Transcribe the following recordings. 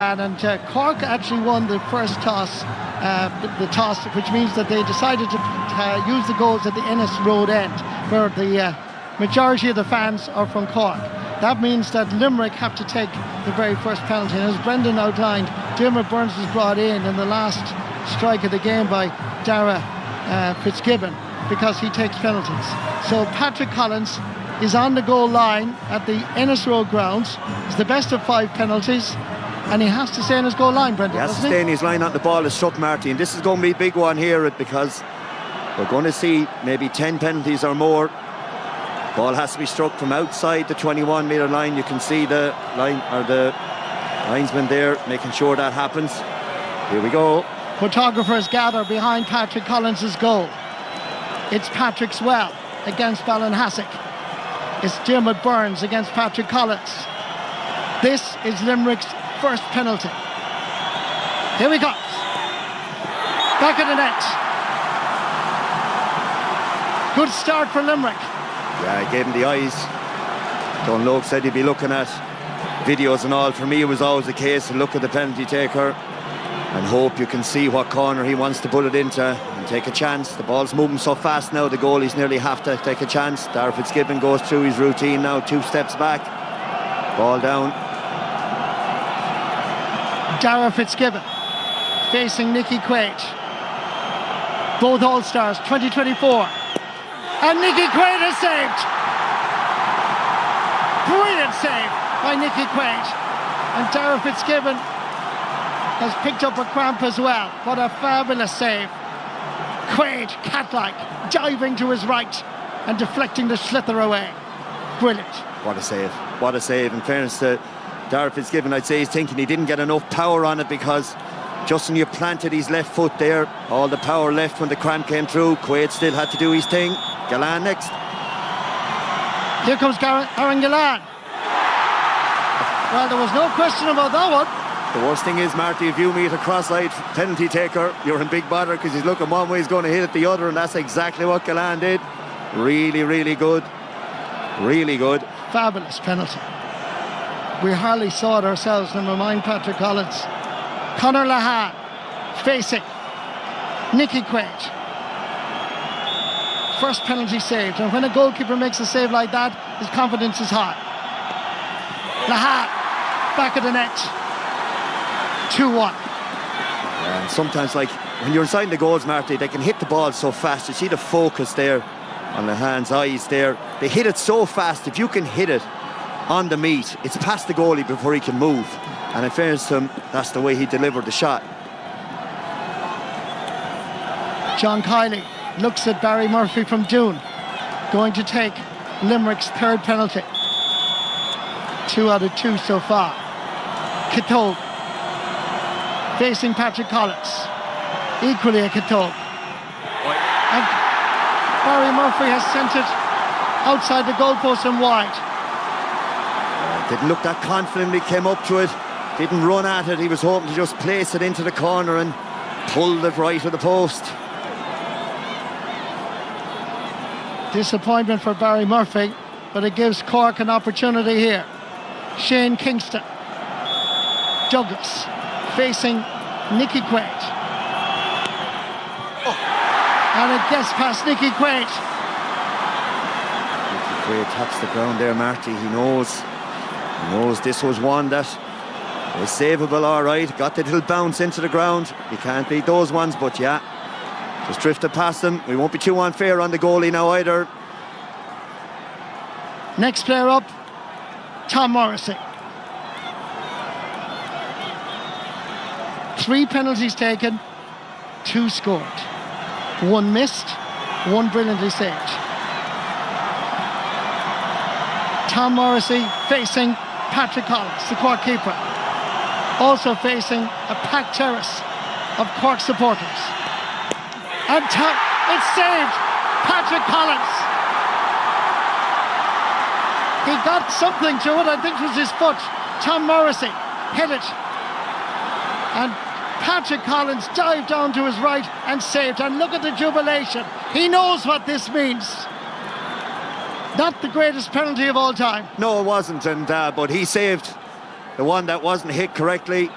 And Cork actually won the first toss, the toss, which means that they decided to use the goals at the Ennis Road end, where the majority of the fans are from Cork. That means that Limerick have to take the very first penalty. And as Brendan outlined, Dermot Burns was brought in the last strike of the game by Dara Fitzgibbon because he takes penalties. So Patrick Collins is on the goal line at the Ennis Road grounds. It's the best of 5 penalties. And he has to stay in his goal line, Brendan, He has to stay in his line on the ball is struck, Marty. And this is going to be a big one here because we're going to see maybe 10 penalties or more. Ball has to be struck from outside the 21-metre line. You can see the line or the linesman there making sure that happens. Here we go. Photographers gather behind Patrick Collins' goal. It's Patrick's well against Ballinhassig. It's Dermot Burns against Patrick Collins. This is Limerick's first penalty. Here we go. Back of the net. Good start for Limerick. Yeah, I gave him the eyes. Don Loke said he'd be looking at videos and all. For me, it was always the case to look at the penalty taker and hope you can see what corner he wants to put it into and take a chance. The ball's moving so fast now, the goalies nearly have to take a chance. Dara Fitzgibbon goes through his routine now, 2 steps back. Ball down. Dara Fitzgibbon facing Nicky Quaid. Both All-Stars 2024. And Nicky Quaid is saved. Brilliant save by Nicky Quaid. And Dara Fitzgibbon has picked up a cramp as well. What a fabulous save. Quaid, cat-like, diving to his right and deflecting the slither away. Brilliant. What a save. What a save. In fairness to Dara Fitzgibbon, I'd say he's thinking he didn't get enough power on it because just when you planted his left foot there, all the power left when the cramp came through. Quaid still had to do his thing. Gallan next. Here comes Aaron Gallan. Well, there was no question about that one. The worst thing is, Marty, if you meet a cross-eyed penalty taker, you're in big bother because he's looking one way, he's going to hit it the other, and that's exactly what Gallan did. Really, really good. Really good. Fabulous penalty. We hardly saw it ourselves, never mind Patrick Collins. Conor Lahan facing Nicky Quaid. First penalty saved, and when a goalkeeper makes a save like that, his confidence is high. Lahan, back of the net. 2-1. And sometimes, like, when you're inside the goals, Marty, they can hit the ball so fast. You see the focus there on Lahan's eyes there. They hit it so fast. If you can hit it on the meat, it's past the goalie before he can move. And in fairness to him, that's the way he delivered the shot. John Kiley looks at Barry Murphy from Doon, going to take Limerick's 3rd penalty. 2 out of 2 so far. Kitole facing Patrick Collins. Equally a Kitole. And Barry Murphy has sent it outside the goalpost and wide. Didn't look that confident when he came up to it. Didn't run at it. He was hoping to just place it into the corner and pulled it right of the post. Disappointment for Barry Murphy, but it gives Cork an opportunity here. Shane Kingston. Douglas facing Nicky Quaid. And it gets past Nicky Quaid. Nicky Quaid taps the ground there, Marty. He knows this was one that was savable, all right. Got the little bounce into the ground. You can't beat those ones, but yeah, just drifted past them. We won't be too unfair on the goalie now either. Next player up, Tom Morrissey. 3 penalties taken, 2 scored. 1 missed, 1 brilliantly saved. Tom Morrissey facing Patrick Collins, the Cork keeper. Also facing a packed terrace of Cork supporters. And it's saved. Patrick Collins. He got something to it, I think it was his foot. Tom Morrissey hit it. And Patrick Collins dived down to his right and saved. And look at the jubilation. He knows what this means. Not the greatest penalty of all time. No, it wasn't, but he saved the one that wasn't hit correctly.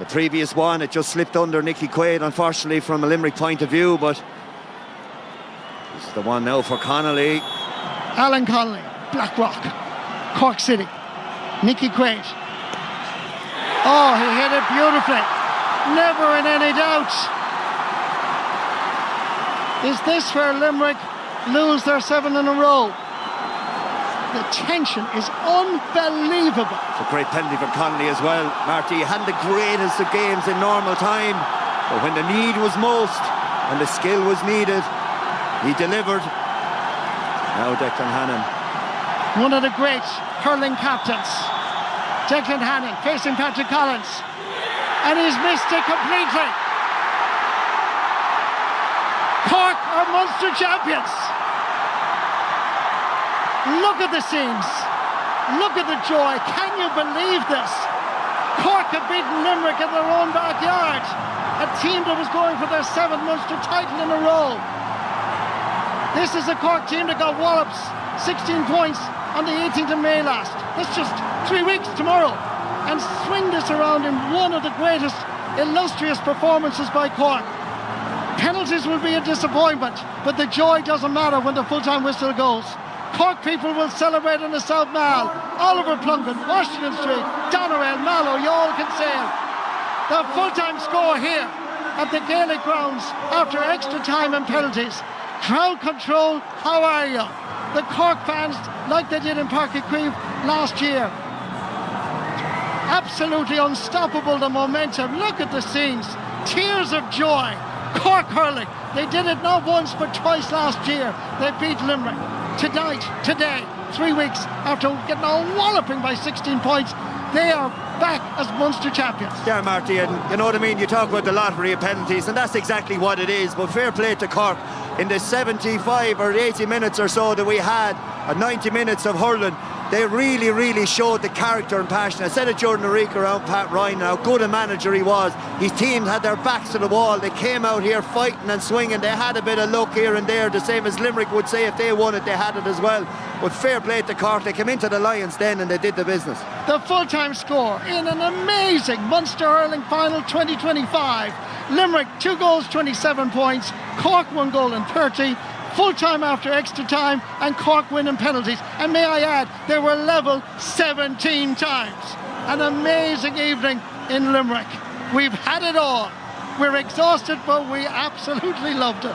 The previous one, it just slipped under Nicky Quaid, unfortunately, from a Limerick point of view, but this is the one now for Connolly. Alan Connolly, Blackrock, Cork City. Nicky Quaid. Oh, he hit it beautifully. Never in any doubt. Is this where Limerick lose their 7 in a row? The tension is unbelievable. It's a great penalty for Connolly as well. Marty, he had the greatest of games in normal time, but when the need was most and the skill was needed, he delivered. Now Declan Hannon. One of the great hurling captains. Declan Hannon facing Patrick Collins. And he's missed it completely. Cork are Munster champions. Look at the scenes. Look at the joy. Can you believe this? Cork have beaten Limerick in their own backyard. A team that was going for their 7th Munster title in a row. This is a Cork team that got wallops 16 points on the 18th of May last. That's just 3 weeks tomorrow. And swing this around in one of the greatest illustrious performances by Cork. Penalties will be a disappointment, but the joy doesn't matter when the full-time whistle goes. Cork people will celebrate in the South Mall, Oliver Plunkett, Washington Street, Doneraile, Mallow, you all can say it. The full-time score here at the Gaelic grounds after extra time and penalties. Crowd control, how are you? The Cork fans, like they did in Corcaigh last year. Absolutely unstoppable, the momentum. Look at the scenes. Tears of joy. Cork hurling. They did it not once but twice last year. They beat Limerick. Tonight, today, 3 weeks after getting a walloping by 16 points, they are back as Munster champions. Yeah, Marty, and you know what I mean? You talk about the lottery of penalties, and that's exactly what it is. But fair play to Cork. In the 75 or 80 minutes or so that we had, 90 minutes of hurling, they really showed the character and passion. I said it during the week around Pat Ryan, how good a manager he was. His team had their backs to the wall. They came out here fighting and swinging. They had a bit of luck here and there, the same as Limerick would say if they won it, they had it as well. But fair play to Cork. They came into the Lions Den and they did the business. The full-time score in an amazing Munster Hurling Final 2025. Limerick 2 goals, 27 points. Cork 1 goal and 30. Full-time after extra time, and Cork winning penalties. And may I add, they were level 17 times. An amazing evening in Limerick. We've had it all. We're exhausted, but we absolutely loved it.